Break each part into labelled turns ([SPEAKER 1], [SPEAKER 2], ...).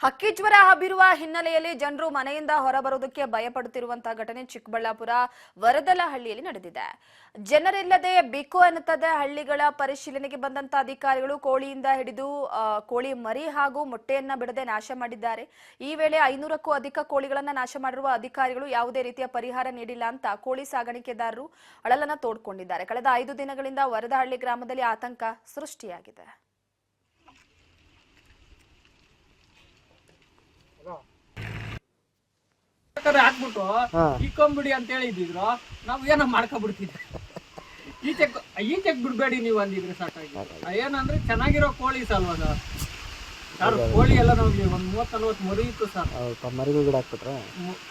[SPEAKER 1] ಹಕ್ಕಿ ಜ್ವರ ಹಬ್ಬಿರುವ ಹಿನ್ನೆಲೆಯಲ್ಲಿ ಜನರು ಮನೆಯಿಂದ ಹೊರಬರುವುದಕ್ಕೆ ಭಯಪಡುತ್ತಿರುವಂತಹ ಘಟನೆ ಚಿಕ್ಕಬಳ್ಳಾಪುರ ವರದಲಹಳ್ಳಿಯಲ್ಲಿ ನಡೆದಿದೆ. ಜನರಿಲ್ಲದೆ ಬಿಕ್ಕು ಎನ್ನುತ್ತದೆ ಹಳ್ಳಿಗಳ ಪರಿಶೀಲನೆಗೆ ಬಂದಂತ ಅಧಿಕಾರಿಗಳು ಕೋಳಿಯಿಂದ ಹಿಡಿದು ಕೋಳಿ ಮರಿ ಹಾಗೂ ಮೊಟ್ಟೆಯನ್ನ ಬಿಡದೆ ನಾಶ ಮಾಡಿದ್ದಾರೆ. ಈ ವೇಳೆ 500ಕ್ಕೂ ಅಧಿಕ ಕೋಳಿಗಳನ್ನ ನಾಶ ಮಾಡಿರುವ ಅಧಿಕಾರಿಗಳು ಯಾವುದೇ ರೀತಿಯ ಪರಿಹಾರ ನೀಡಿಲ್ಲ ಅಂತ ಕೋಳಿ ಸಾಗಾಣಿಕೆದಾರರು ಅಳಲನ್ನ ತೋಡ್ಕೊಂಡಿದ್ದಾರೆ. ಕಳೆದ 5 ದಿನಗಳಿಂದ ವರದಹಳ್ಳಿ ಗ್ರಾಮದಲ್ಲಿ ಆತಂಕ ಸೃಷ್ಟಿಯಾಗಿದೆ.
[SPEAKER 2] ಹಾಕ್ಬಿಟ್ಟು ಇಕ್ಕೊಂಬಿಡಿ ಅಂತ ಹೇಳಿದ್ರು ನಾವ್ ಏನೋ ಮಾಡ್ಕೊಬಿಡ್ತಿದ್ವಿ. ಈಚೆಗ್ ಬಿಡ್ಬೇಡಿ ನೀವು ಅಂದಿದ್ರೆ ಸಾಕಾಗಿ. ಏನಂದ್ರೆ ಚೆನ್ನಾಗಿರೋ ಕೋಳಿ ಸಲ್ವಾಗ ಸರ್, ಕೋಳಿ ಎಲ್ಲ ನಮ್ಗೆ ಒಂದ್ 30-40 ಮರಿ ಇತ್ತು ಸರ್.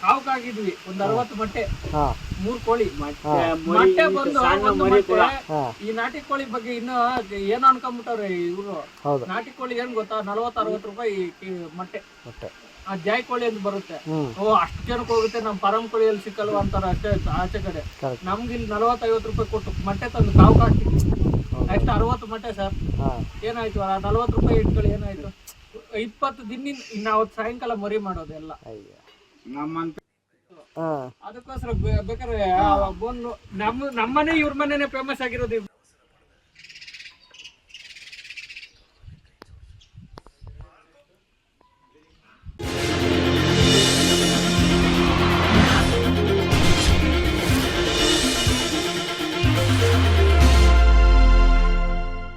[SPEAKER 2] ಕಾವ್ಕಾಗಿದ್ವಿ ಒಂದ್ 60 ಮೊಟ್ಟೆ, 3 ಕೋಳಿ ಮೊಟ್ಟೆ ಬಂದು. ಈ ನಾಟಿ ಕೋಳಿ ಬಗ್ಗೆ ಇನ್ನು ಏನೋ ಅನ್ಕೊಂಡ್ಬಿಟ್ಟವ್ರೆ ಇವ್ರು. ನಾಟಿ ಕೋಳಿ ಏನ್ ಗೊತ್ತಾ, 40-60 ರೂಪಾಯಿ ಮೊಟ್ಟೆ. ಆ ಜಾಯ್ ಕೋಳಿ ಅಂತ ಬರುತ್ತೆ, ಅಷ್ಟು ಜನಕ್ಕೆ ಹೋಗುತ್ತೆ. ನಮ್ ಪರಂ ಕೋಳಿಯಲ್ಲಿ ಸಿಕ್ಕಲ್ವ ಅಂತಾರ ಅಷ್ಟೇ ಆಚೆ ಕಡೆ. ನಮ್ಗೆ ಇಲ್ಲಿ 40-50 ರೂಪಾಯಿ ಕೊಟ್ಟು ಮೊಟ್ಟೆ ತಂದು ಕಾವು ಹಾಕ್ತಿದ್ವಿ. ಅಷ್ಟು 60 ಮೊಟ್ಟೆ ಸರ್. ಏನಾಯ್ತು, 40 ರೂಪಾಯಿ ಇಟ್ಕೊಳ್ಳಿ ಏನಾಯ್ತು. 20 ದಿನ ಇನ್ನು ಅವತ್ತು ಸಾಯಂಕಾಲ ಮರಿ ಮಾಡೋದೆಲ್ಲ ನಮ್ಮಂತ. ಅದಕ್ಕೋಸ್ಕರ ಬೇಕಾದ್ರೆ ನಮ್ಮನೆ ಇವ್ರ ಮನೇನೆ ಫೇಮಸ್ ಆಗಿರೋದು.